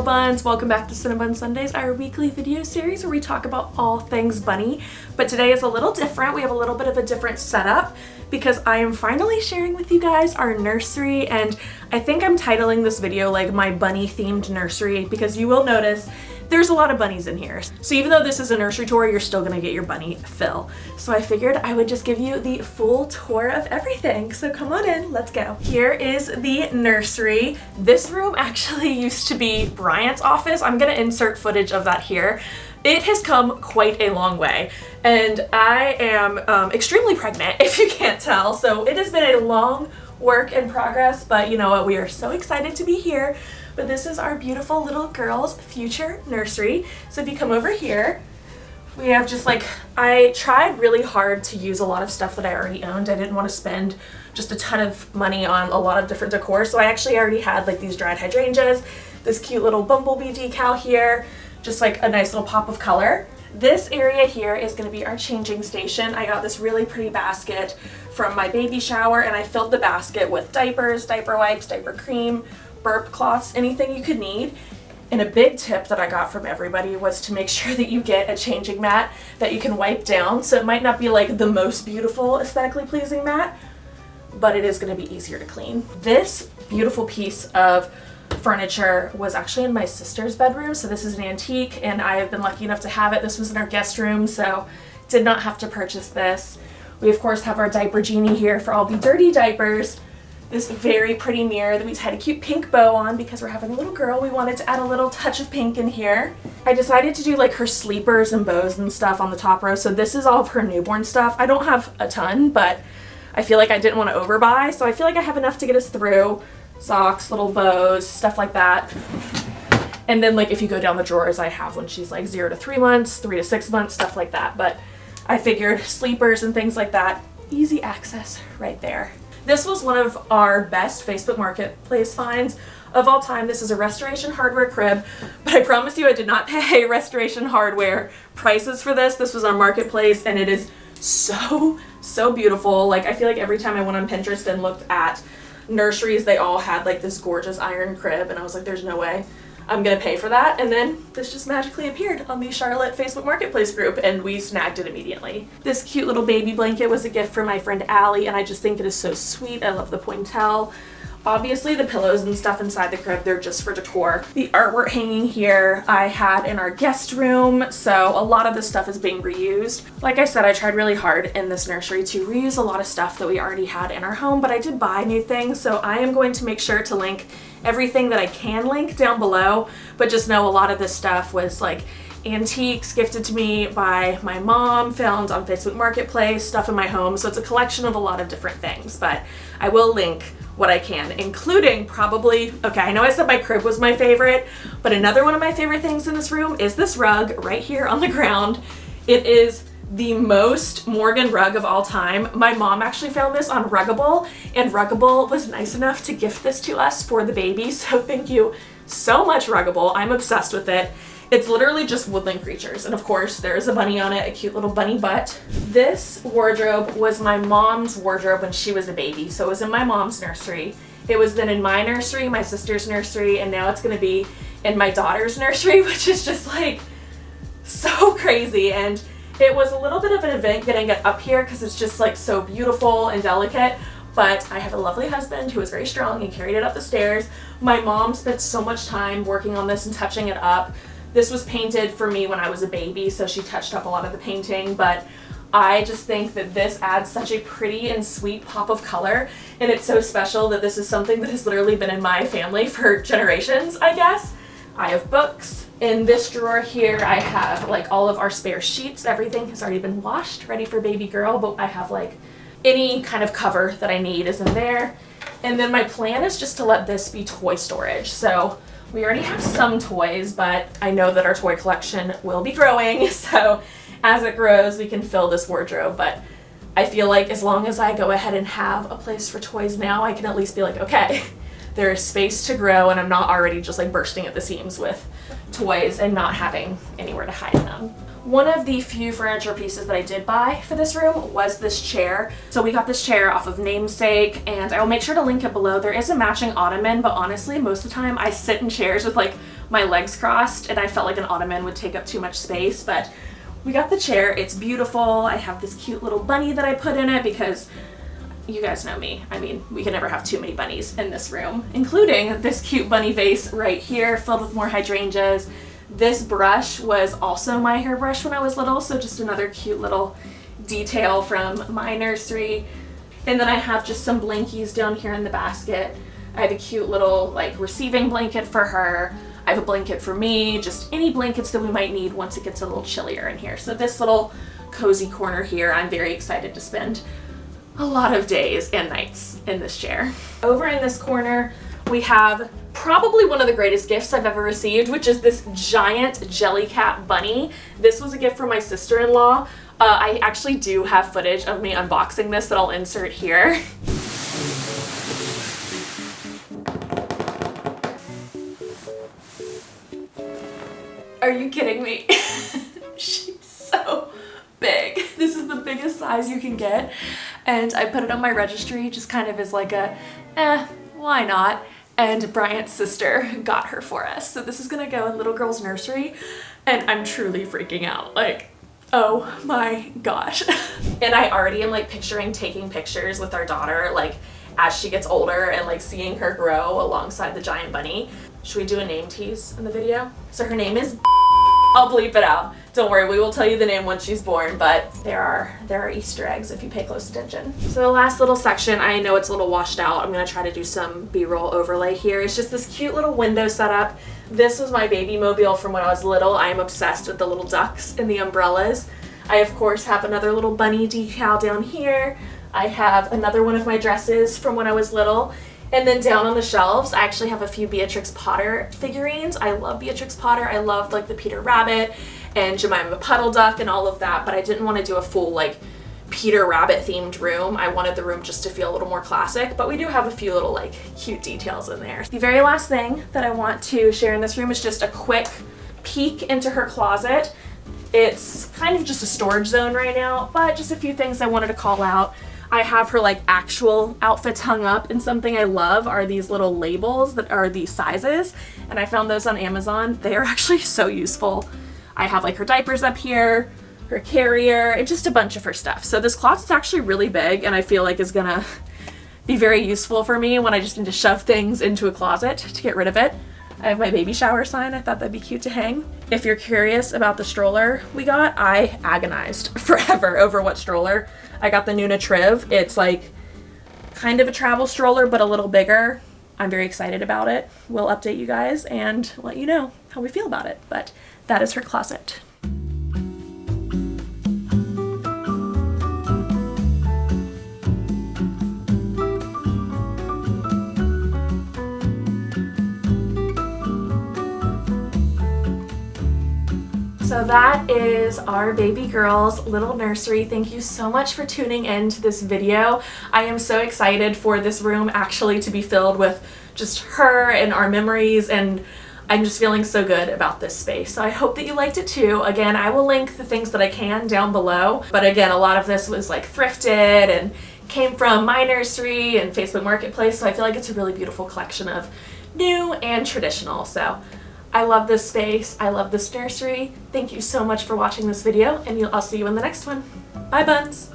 Hello Buns! Welcome back to Cinnabun Sundays, our weekly video series where we talk about all things bunny. But today is a little different. We have a little bit of a different setup because I am finally sharing with you guys our nursery, and I think I'm titling this video like my bunny themed nursery because you will notice there's a lot of bunnies in here. So even though this is a nursery tour, you're still gonna get your bunny fill. So I figured I would just give you the full tour of everything. So come on in, let's go. Here is the nursery. This room actually used to be Bryant's office. I'm gonna insert footage of that here. It has come quite a long way, and I am extremely pregnant, if you can't tell. So it has been a long work in progress, but you know what? We are so excited to be here. But this is our beautiful little girl's future nursery. So if you come over here, we have just like, I tried really hard to use a lot of stuff that I already owned. I didn't want to spend just a ton of money on a lot of different decor. So I actually already had like these dried hydrangeas, this cute little bumblebee decal here, just like a nice little pop of color. This area here is going to be our changing station. I got this really pretty basket from my baby shower, and I filled the basket with diapers, diaper wipes, diaper cream, burp cloths, anything you could need. And a big tip that I got from everybody was to make sure that you get a changing mat that you can wipe down. So it might not be like the most beautiful, aesthetically pleasing mat, but it is going to be easier to clean. This beautiful piece of furniture was actually in my sister's bedroom. So this is an antique, and I have been lucky enough to have it. This was in our guest room, so did not have to purchase this. We of course have our diaper genie here for all the dirty diapers. This very pretty mirror that we tied a cute pink bow on because we're having a little girl. We wanted to add a little touch of pink in here. I decided to do like her sleepers and bows and stuff on the top row. So this is all of her newborn stuff. I don't have a ton, but I feel like I didn't want to overbuy. So I feel like I have enough to get us through. Socks, little bows, stuff like that. And then like if you go down the drawers, I have when she's like 0 to 3 months, 3 to 6 months, stuff like that. But I figured sleepers and things like that, easy access right there. This was one of our best Facebook Marketplace finds of all time. This is a Restoration Hardware crib, but I promise you I did not pay Restoration Hardware prices for this. This was on Marketplace, and it is so beautiful. Like I feel like every time I went on Pinterest and looked at nurseries, they all had like this gorgeous iron crib, and I was like, there's no way I'm gonna pay for that. And then this just magically appeared on the Charlotte Facebook Marketplace group, and we snagged it immediately. This cute little baby blanket was a gift from my friend Allie, and I just think it is so sweet. I love the pointel. Obviously the pillows and stuff inside the crib, they're just for decor. The artwork hanging here I had in our guest room, so a lot of this stuff is being reused. Like I said, I tried really hard in this nursery to reuse a lot of stuff that we already had in our home, but I did buy new things, so I am going to make sure to link everything that I can link down below. But just know a lot of this stuff was like antiques gifted to me by my mom, found on Facebook Marketplace, stuff in my home. So it's a collection of a lot of different things, but I will link what I can, including probably, okay, I know I said my crib was my favorite, but another one of my favorite things in this room is this rug right here on the ground. It is the most Morgan rug of all time. My mom actually found this on Ruggable, and Ruggable was nice enough to gift this to us for the baby. So thank you so much, Ruggable. I'm obsessed with it. It's literally just woodland creatures. And of course, there is a bunny on it, a cute little bunny butt. This wardrobe was my mom's wardrobe when she was a baby. So it was in my mom's nursery. It was then in my nursery, my sister's nursery, and now it's gonna be in my daughter's nursery, which is just like so crazy. And it was a little bit of an event getting it up here because it's just like so beautiful and delicate. But I have a lovely husband who is very strong and carried it up the stairs. My mom spent so much time working on this and touching it up. This was painted for me when I was a baby, so she touched up a lot of the painting, but I just think that this adds such a pretty and sweet pop of color, and it's so special that this is something that has literally been in my family for generations, I guess. I have books. In this drawer here, I have like all of our spare sheets. Everything has already been washed, ready for baby girl, but I have like any kind of cover that I need is in there. And then my plan is just to let this be toy storage. So we already have some toys, but I know that our toy collection will be growing. So as it grows, we can fill this wardrobe. But I feel like as long as I go ahead and have a place for toys now, I can at least be like, okay, there is space to grow, and I'm not already just like bursting at the seams with toys and not having anywhere to hide them. One of the few furniture pieces that I did buy for this room was this chair. So we got this chair off of Namesake, and I will make sure to link it below. There is a matching ottoman, but honestly, most of the time I sit in chairs with like my legs crossed and I felt like an ottoman would take up too much space, but we got the chair. It's beautiful. I have this cute little bunny that I put in it because you guys know me. I mean, we can never have too many bunnies in this room, including this cute bunny vase right here filled with more hydrangeas. This brush was also my hairbrush when I was little, so just another cute little detail from my nursery. And then I have just some blankies down here in the basket. I have a cute little like receiving blanket for her. I have a blanket for me, just any blankets that we might need once it gets a little chillier in here. So this little cozy corner here, I'm very excited to spend a lot of days and nights in this chair. Over in this corner, we have probably one of the greatest gifts I've ever received, which is this giant Jellycat bunny. This was a gift from my sister-in-law. I actually do have footage of me unboxing this that I'll insert here. Are you kidding me? She's so big. This is the biggest size you can get. And I put it on my registry just kind of as like a, why not? And Bryant's sister got her for us. So this is gonna go in little girl's nursery and I'm truly freaking out. Like, oh my gosh. And I already am like picturing taking pictures with our daughter like as she gets older and like seeing her grow alongside the giant bunny. Should we do a name tease in the video? So her name is I'll bleep it out. Don't worry, we will tell you the name once she's born, but there are Easter eggs if you pay close attention. So the last little section, I know it's a little washed out. I'm gonna try to do some B-roll overlay here. It's just this cute little window setup. This was my baby mobile from when I was little. I am obsessed with the little ducks and the umbrellas. I of course have another little bunny decal down here. I have another one of my dresses from when I was little. And then down on the shelves, I actually have a few Beatrix Potter figurines. I love Beatrix Potter. I loved like the Peter Rabbit and Jemima Puddle Duck and all of that, but I didn't want to do a full like Peter Rabbit themed room. I wanted the room just to feel a little more classic, but we do have a few little like cute details in there. The very last thing that I want to share in this room is just a quick peek into her closet. It's kind of just a storage zone right now, but just a few things I wanted to call out. I have her like actual outfits hung up, and something I love are these little labels that are these sizes, and I found those on Amazon. They are actually so useful. I have like her diapers up here, her carrier, and just a bunch of her stuff. So this closet's actually really big and I feel like is gonna be very useful for me when I just need to shove things into a closet to get rid of it. I have my baby shower sign. I thought that'd be cute to hang. If you're curious about the stroller we got, I agonized forever over what stroller. I got the 𝒞𝒾𝓃𝓃𝓃𝒃. It's like kind of a travel stroller, but a little bigger. I'm very excited about it. We'll update you guys and let you know how we feel about it. But that is her closet. So that is our baby girl's little nursery. Thank you so much for tuning in to this video. I am so excited for this room actually to be filled with just her and our memories, and I'm just feeling so good about this space. So I hope that you liked it too. Again, I will link the things that I can down below. But again, a lot of this was like thrifted and came from my nursery and Facebook Marketplace. So I feel like it's a really beautiful collection of new and traditional. So I love this space. I love this nursery. Thank you so much for watching this video, and I'll see you in the next one. Bye, Buns!